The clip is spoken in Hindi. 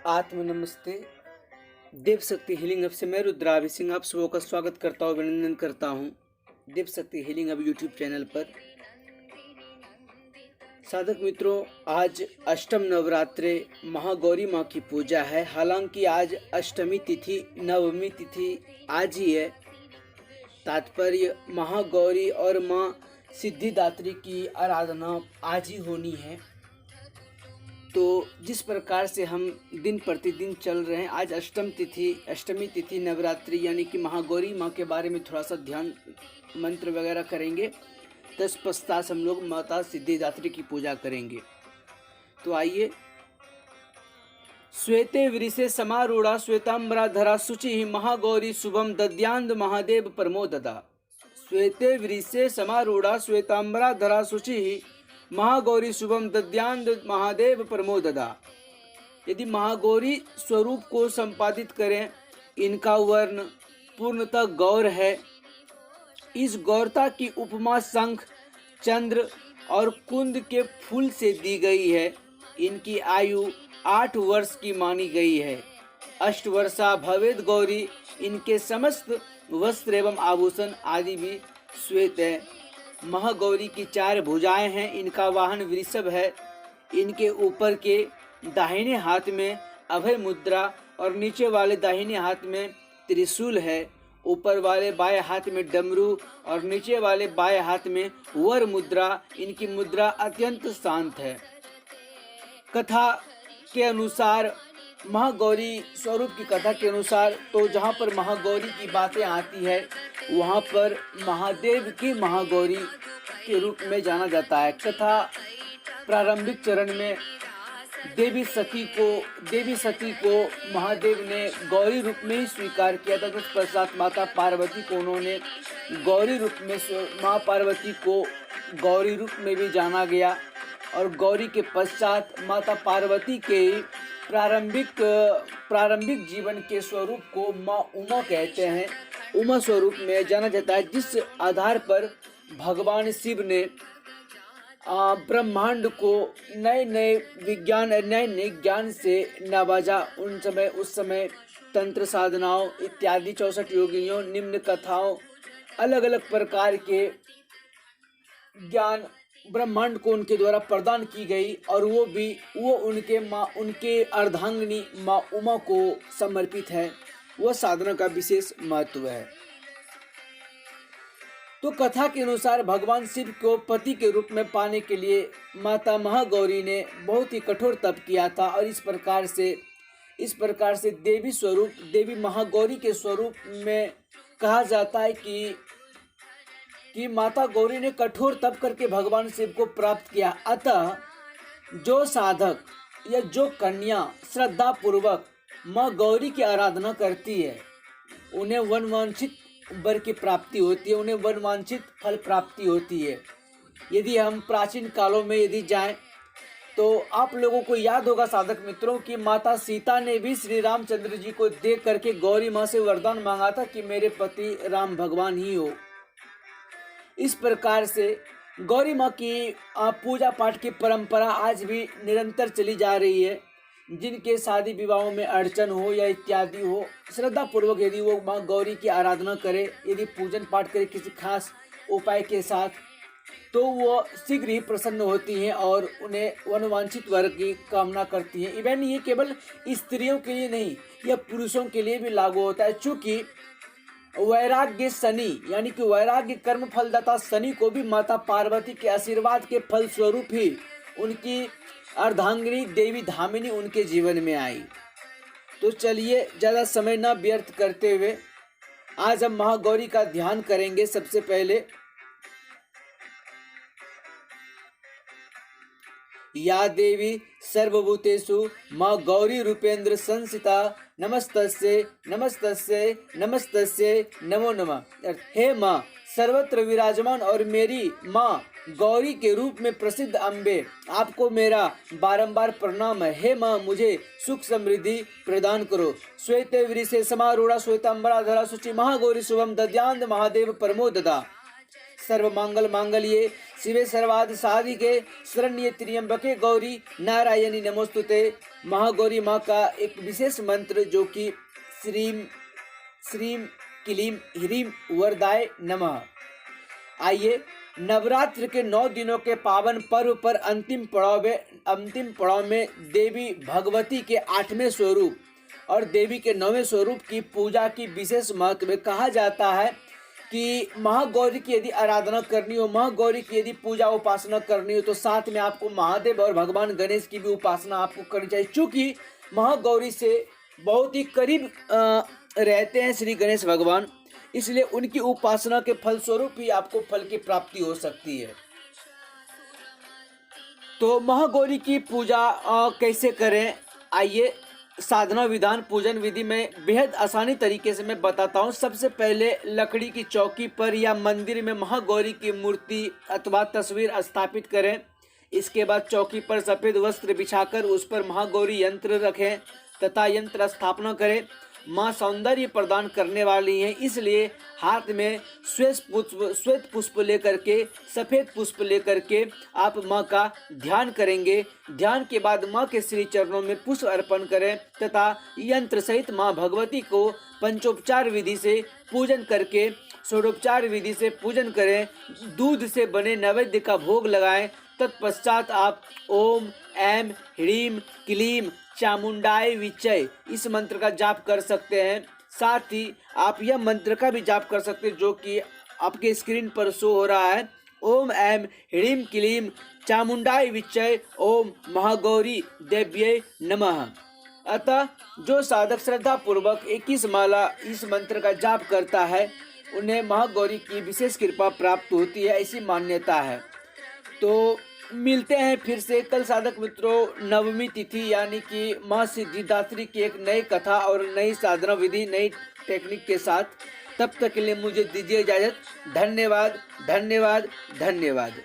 आत्म नमस्ते। देव शक्ति हीलिंग हब से मैं रुद्राभि सिंह आप सबों का स्वागत करता हूँ, अभिनंदन करता हूँ देव शक्ति हीलिंग हब यूट्यूब चैनल पर। साधक मित्रों, आज अष्टम नवरात्रे महागौरी माँ की पूजा है। हालांकि आज अष्टमी तिथि नवमी तिथि आज ही है। तात्पर्य महागौरी और माँ सिद्धिदात्री की आराधना आज ही होनी है। तो जिस प्रकार से हम दिन प्रतिदिन चल रहे हैं, आज अष्टमी तिथि नवरात्रि यानी कि महागौरी माँ के बारे में थोड़ा सा ध्यान मंत्र वगैरह करेंगे। तत्पश्चात हम लोग माता सिद्धिदात्री की पूजा करेंगे। तो आइए। श्वेते वृषे समारूढ़ा श्वेतांबराधरा शुचि महागौरी शुभम दद्यांद महादेव परमोददा। श्वेते वृषे समारूढ़ा श्वेतांबराधरा शुचि महागौरी शुभम दद्यांद महादेव परमोददा। यदि महागौरी स्वरूप को संपादित करें, इनका वर्ण पूर्णतः गौर है। इस गौरता की उपमा शंख, चंद्र और कुंद के फूल से दी गई है। इनकी आयु 8 वर्ष की मानी गई है। अष्टवर्षा भवेद गौरी। इनके समस्त वस्त्र एवं आभूषण आदि भी श्वेत है। महागौरी की 4 भुजाएं हैं। इनका वाहन वृषभ है। इनके ऊपर के दाहिने हाथ में अभय मुद्रा और नीचे वाले दाहिने हाथ में त्रिशूल है। ऊपर वाले बाएं हाथ में डमरू और नीचे वाले बाएं हाथ में वर मुद्रा। इनकी मुद्रा अत्यंत शांत है। कथा के अनुसार, महागौरी स्वरूप की कथा के अनुसार, तो जहाँ पर महागौरी की बातें आती है वहाँ पर महादेव की महागौरी के रूप में जाना जाता है। कथा प्रारंभिक चरण में देवी सती को महादेव ने गौरी रूप में ही स्वीकार किया था। तत्पश्चात माता पार्वती को उन्होंने गौरी रूप में, माँ पार्वती को गौरी रूप में भी जाना गया। और गौरी के पश्चात माता पार्वती के प्रारंभिक जीवन के स्वरूप को माँ उमा कहते हैं। उमा स्वरूप में जाना जाता है, जिस आधार पर भगवान शिव ने ब्रह्मांड को नए नए ज्ञान से नवाजा। उस समय तंत्र साधनाओं इत्यादि 64 योगिनियों, निम्न कथाओं, अलग अलग प्रकार के ज्ञान ब्रह्मांड को उनके द्वारा प्रदान की गई। और वो उनके अर्धांगिनी माँ उमा को समर्पित है। वह साधना का विशेष महत्व है। तो कथा के अनुसार भगवान शिव को पति के रूप में पाने के लिए माता महागौरी ने बहुत ही कठोर तप किया था। और इस प्रकार से देवी महागौरी के स्वरूप में कहा जाता है कि माता गौरी ने कठोर तप करके भगवान शिव को प्राप्त किया। अतः जो साधक या जो कन्या श्रद्धा पूर्वक माँ गौरी की आराधना करती है, उन्हें वनवांछित वर की प्राप्ति होती है, उन्हें वनवांछित फल प्राप्ति होती है। यदि हम प्राचीन कालों में यदि जाएं तो आप लोगों को याद होगा साधक मित्रों कि माता सीता ने भी श्री रामचंद्र जी को देख करके गौरी माँ से वरदान मांगा था कि मेरे पति राम भगवान ही हो। इस प्रकार से गौरी माँ की पूजा पाठ की परंपरा आज भी निरंतर चली जा रही है। जिनके शादी विवाहों में अड़चन हो या इत्यादि हो, श्रद्धा पूर्वक यदि वो माँ गौरी की आराधना करे, यदि पूजन पाठ करे किसी खास उपाय के साथ, तो वो शीघ्र ही प्रसन्न होती हैं और उन्हें वनवांछित वर की कामना करती हैं। इवन ये केवल स्त्रियों के लिए नहीं, यह पुरुषों के लिए भी लागू होता है। चूँकि वैराग्य शनि यानी कि वैराग्य कर्म फलदाता शनि को भी माता पार्वती के आशीर्वाद के फल स्वरूप ही उनकी अर्धांगिनी देवी धामिनी उनके जीवन में आई। तो चलिए ज़्यादा समय न व्यर्थ करते हुए आज हम महागौरी का ध्यान करेंगे। सबसे पहले या देवी सर्वभूतेषु माँ गौरी रूपेंद्र संसिता नमस्तस्यै नमस्तस्यै नमस्तस्यै नमो नमः। हे माँ सर्वत्र विराजमान और मेरी माँ गौरी के रूप में प्रसिद्ध अम्बे, आपको मेरा बारंबार प्रणाम है। हे माँ मुझे सुख समृद्धि प्रदान करो। श्वेते वृषे समारूढ़ा श्वेतांबराधरा शुचि महागौरी शुभम दद्यांद महादेव परमोददा। सर्वमंगल मांगल्ये शिवे सर्वार्थ साधिके शरण्ये त्र्यंबके गौरी नारायणी नमोस्तुते। महागौरी माँ का एक विशेष मंत्र जो कि श्रीम श्रीम क्लीम ह्रीम वरदाय नमः। आइए नवरात्र के 9 दिनों के पावन पर्व पर अंतिम पड़ाव में देवी भगवती के 8वें स्वरूप और देवी के 9वें स्वरूप की पूजा की विशेष महत्व। कहा जाता है कि महागौरी की यदि आराधना करनी हो, महागौरी की यदि पूजा उपासना करनी हो तो साथ में आपको महादेव और भगवान गणेश की भी उपासना आपको करनी चाहिए। चूँकि महागौरी से बहुत ही करीब रहते हैं श्री गणेश भगवान, इसलिए उनकी उपासना के फलस्वरूप ही आपको फल की प्राप्ति हो सकती है। तो महागौरी की पूजा कैसे करें, आइए साधना विधान पूजन विधि में बेहद आसानी तरीके से मैं बताता हूँ। सबसे पहले लकड़ी की चौकी पर या मंदिर में महागौरी की मूर्ति अथवा तस्वीर स्थापित करें। इसके बाद चौकी पर सफ़ेद वस्त्र बिछाकर उस पर महागौरी यंत्र रखें तथा यंत्र स्थापना करें। माँ सौंदर्य प्रदान करने वाली हैं, इसलिए हाथ में श्वेत पुष्प लेकर के, सफ़ेद पुष्प लेकर के आप माँ का ध्यान करेंगे। ध्यान के बाद माँ के श्री चरणों में पुष्प अर्पण करें तथा यंत्र सहित माँ भगवती को पंचोपचार विधि से पूजन करके षोडोपचार विधि से पूजन करें। दूध से बने नैवेद्य का भोग लगाएं। तत्पश्चात आप ओम ऐं ह्रीं क्लीं चामुंडाय विचय इस मंत्र का जाप कर सकते हैं। साथ ही आप यह मंत्र का भी जाप कर सकते हैं जो कि आपके स्क्रीन पर शो हो रहा है। ओम ऐं ह्रीं क्लीं चामुंडाय विचय ओम महागौरी देव्यै नमः। अतः जो साधक श्रद्धा पूर्वक 21 माला इस मंत्र का जाप करता है उन्हें महागौरी की विशेष कृपा प्राप्त होती है, ऐसी मान्यता है। तो मिलते हैं फिर से कल साधक मित्रों नवमी तिथि यानी कि माँ सिद्धिदात्री की एक नई कथा और नई साधना विधि, नई टेक्निक के साथ। तब तक के लिए मुझे दीजिए इजाज़त। धन्यवाद धन्यवाद धन्यवाद।